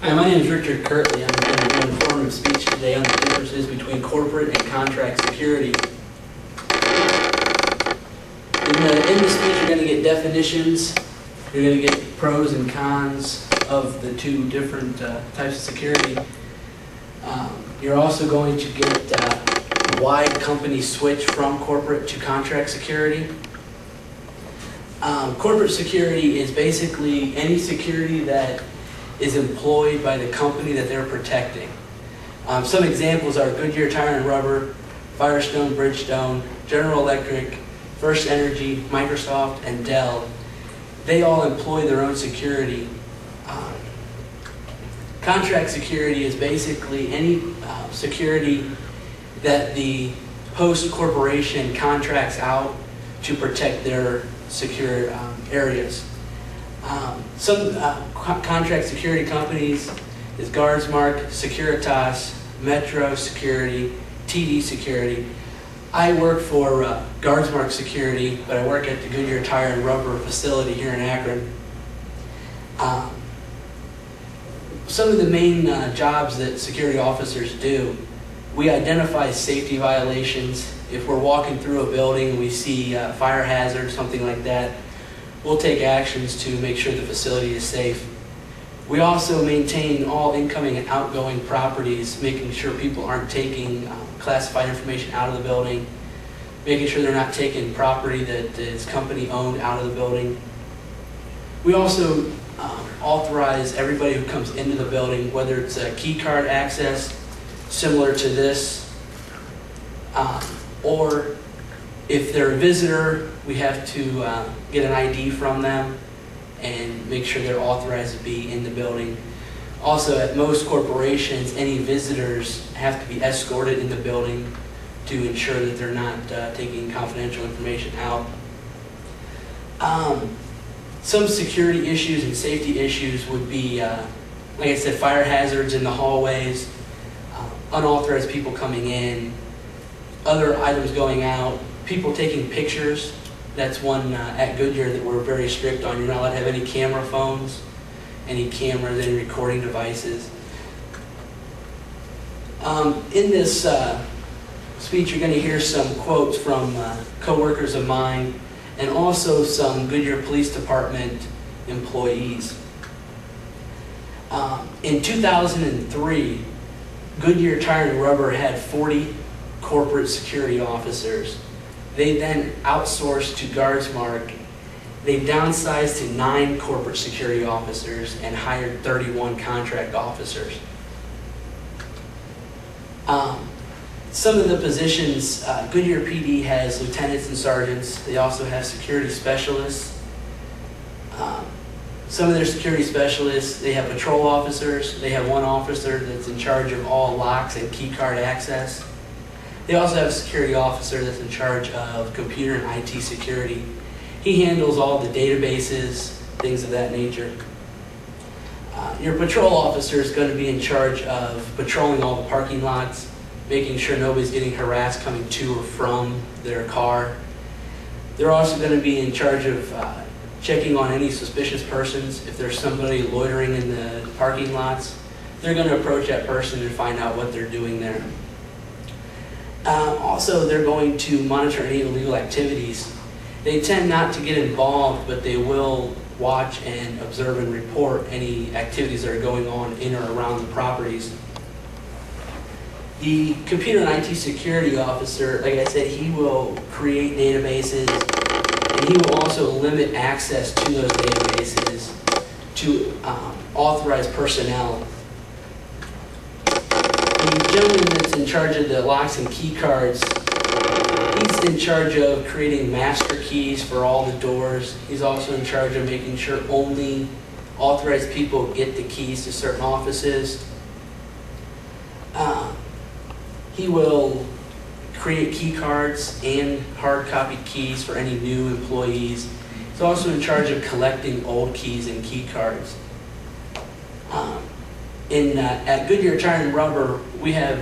Hi, my name is Richard Kirtley. I'm going to do an informative speech today on the differences between corporate and contract security. In the speech, you're going to get definitions. You're going to get pros and cons of the two different types of security. You're also going to get why companies switch from corporate to contract security. Corporate security is basically any security that is employed by the company that they're protecting. Some examples are Goodyear Tire and Rubber, Firestone, Bridgestone, General Electric, First Energy, Microsoft, and Dell. They all employ their own security. Contract security is basically any security that the host corporation contracts out to protect their secure areas. Some contract security companies is Guardsmark, Securitas, Metro Security, TD Security. I work for Guardsmark Security, but I work at the Goodyear Tire and Rubber facility here in Akron. Some of the main jobs that security officers do, we identify safety violations. If we're walking through a building and we see a fire hazard or something like that, we'll take actions to make sure the facility is safe. We also maintain all incoming and outgoing properties, making sure people aren't taking classified information out of the building, making sure they're not taking property that is company owned out of the building. We also authorize everybody who comes into the building, whether it's a key card access, similar to this, or if they're a visitor, we have to get an ID from them and make sure they're authorized to be in the building. Also, at most corporations, any visitors have to be escorted in the building to ensure that they're not taking confidential information out. Some security issues and safety issues would be, like I said, fire hazards in the hallways, unauthorized people coming in, other items going out, people taking pictures. That's one at Goodyear that we're very strict on. You're not allowed to have any camera phones, any cameras, any recording devices. In this speech, you're going to hear some quotes from coworkers of mine and also some Goodyear Police Department employees. In 2003, Goodyear Tire and Rubber had 40 corporate security officers. They then outsourced to Guardsmark. They downsized to 9 corporate security officers and hired 31 contract officers. Some of the positions, Goodyear PD has lieutenants and sergeants. They also have security specialists. Some of their security specialists, they have patrol officers. They have one officer that's in charge of all locks and key card access. They also have a security officer that's in charge of computer and IT security. He handles all the databases, things of that nature. Your patrol officer is going to be in charge of patrolling all the parking lots, making sure nobody's getting harassed coming to or from their car. They're also going to be in charge of checking on any suspicious persons. If there's somebody loitering in the parking lots, they're going to approach that person and find out what they're doing there. Also, they're going to monitor any illegal activities. They tend not to get involved, but they will watch and observe and report any activities that are going on in or around the properties. The computer and IT security officer, like I said, he will create databases, and he will also limit access to those databases to authorized personnel. The gentleman that's in charge of the locks and key cards, he's in charge of creating master keys for all the doors. He's also in charge of making sure only authorized people get the keys to certain offices. He will create key cards and hard copy keys for any new employees. He's also in charge of collecting old keys and key cards. At Goodyear Tire and Rubber, we have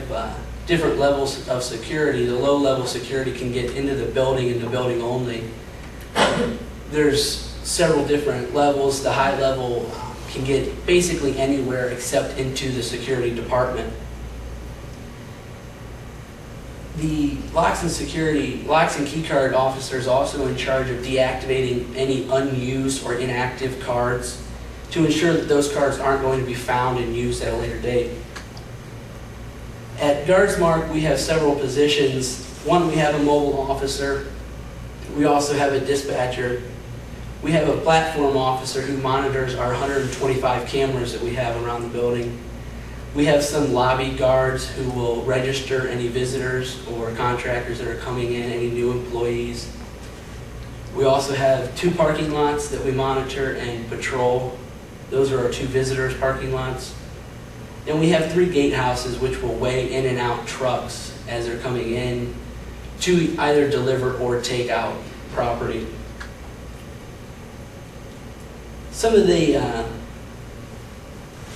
different levels of security. The low-level security can get into the building and the building only. There's several different levels. The high level can get basically anywhere except into the security department. The locks and key card officers also in charge of deactivating any unused or inactive cards to ensure that those cards aren't going to be found and used at a later date. At Guardsmark, we have several positions. One, we have a mobile officer. We also have a dispatcher. We have a platform officer who monitors our 125 cameras that we have around the building. We have some lobby guards who will register any visitors or contractors that are coming in, any new employees. We also have 2 parking lots that we monitor and patrol. Those are our 2 visitors parking lots. And we have 3 gatehouses which will weigh in and out trucks as they're coming in to either deliver or take out property. Some of the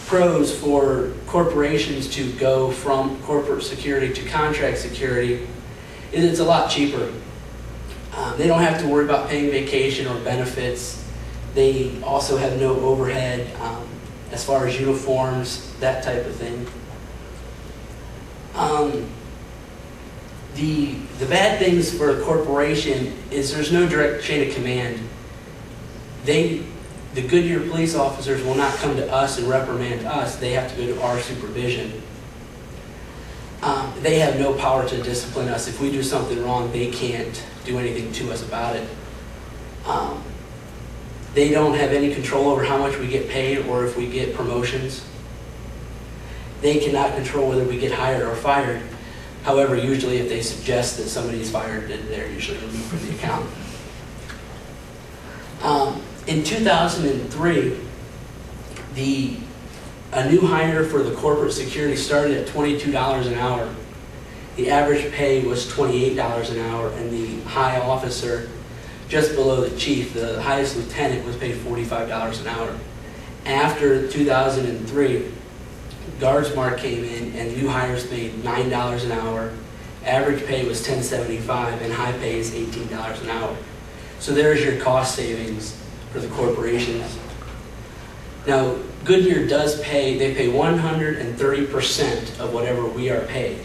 pros for corporations to go from corporate security to contract security is it's a lot cheaper. They don't have to worry about paying vacation or benefits. They also have no overhead as far as uniforms, that type of thing. The bad things for a corporation is there's no direct chain of command. The Goodyear police officers will not come to us and reprimand us. They have to go to our supervision. They have no power to discipline us. If we do something wrong, they can't do anything to us about it. They don't have any control over how much we get paid or if we get promotions. They cannot control whether we get hired or fired. However, usually if they suggest that somebody is fired, they're usually removed from the account. In 2003, a new hire for the corporate security started at $22 an hour. The average pay was $28 an hour, and the high officer, just below the chief, the highest lieutenant, was paid $45 an hour. After 2003, Guardsmark came in, and new hires made $9 an hour. Average pay was $10.75, and high pay is $18 an hour. So there's your cost savings for the corporations. Now, Goodyear does pay, they pay 130% of whatever we are paid.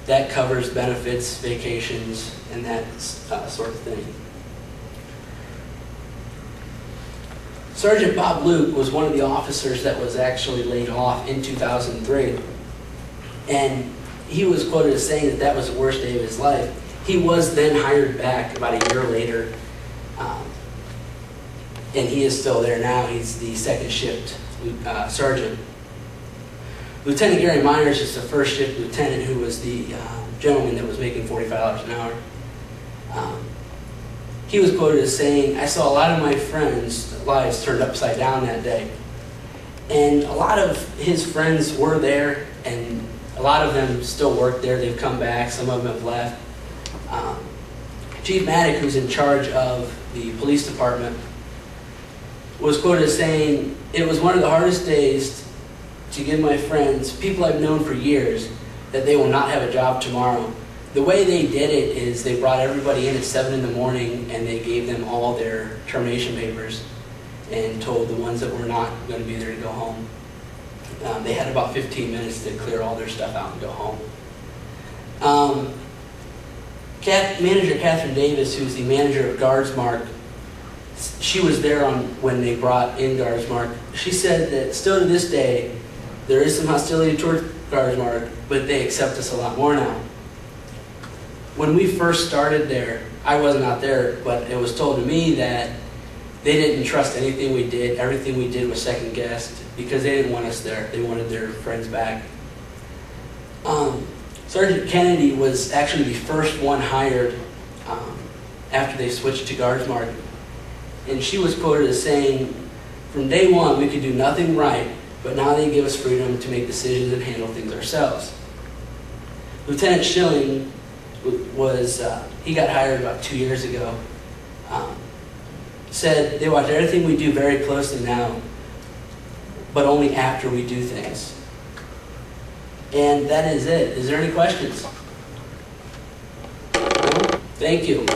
That covers benefits, vacations, and that sort of thing. Sergeant Bob Luke was one of the officers that was actually laid off in 2003. And he was quoted as saying that that was the worst day of his life. He was then hired back about a year later. And he is still there now. He's the second shift sergeant. Lieutenant Gary Myers is the first shift lieutenant, who was the gentleman that was making $45 an hour. He was quoted as saying, "I saw a lot of my friends' lives turned upside down that day." And a lot of his friends were there, and a lot of them still work there. They've come back. Some of them have left. Chief Maddock, who's in charge of the police department, was quoted as saying, "It was one of the hardest days to give my friends, people I've known for years, that they will not have a job tomorrow." The way they did it is they brought everybody in at 7 in the morning and they gave them all their termination papers and told the ones that were not going to be there to go home. They had about 15 minutes to clear all their stuff out and go home. Manager Catherine Davis, who's the manager of Guardsmark, she was there when they brought in Guardsmark. She said that still to this day, there is some hostility toward Guardsmark, but they accept us a lot more now. When we first started there, I wasn't out there, but it was told to me that they didn't trust anything we did. Everything we did was second guessed because they didn't want us there. They wanted their friends back. Sergeant Kennedy was actually the first one hired after they switched to Guardsmark. And she was quoted as saying, "From day one, we could do nothing right, but now they give us freedom to make decisions and handle things ourselves." Lieutenant Schilling he got hired about 2 years ago, said they watch everything we do very closely now, but only after we do things. And that is it. Is there any questions? No? Thank you.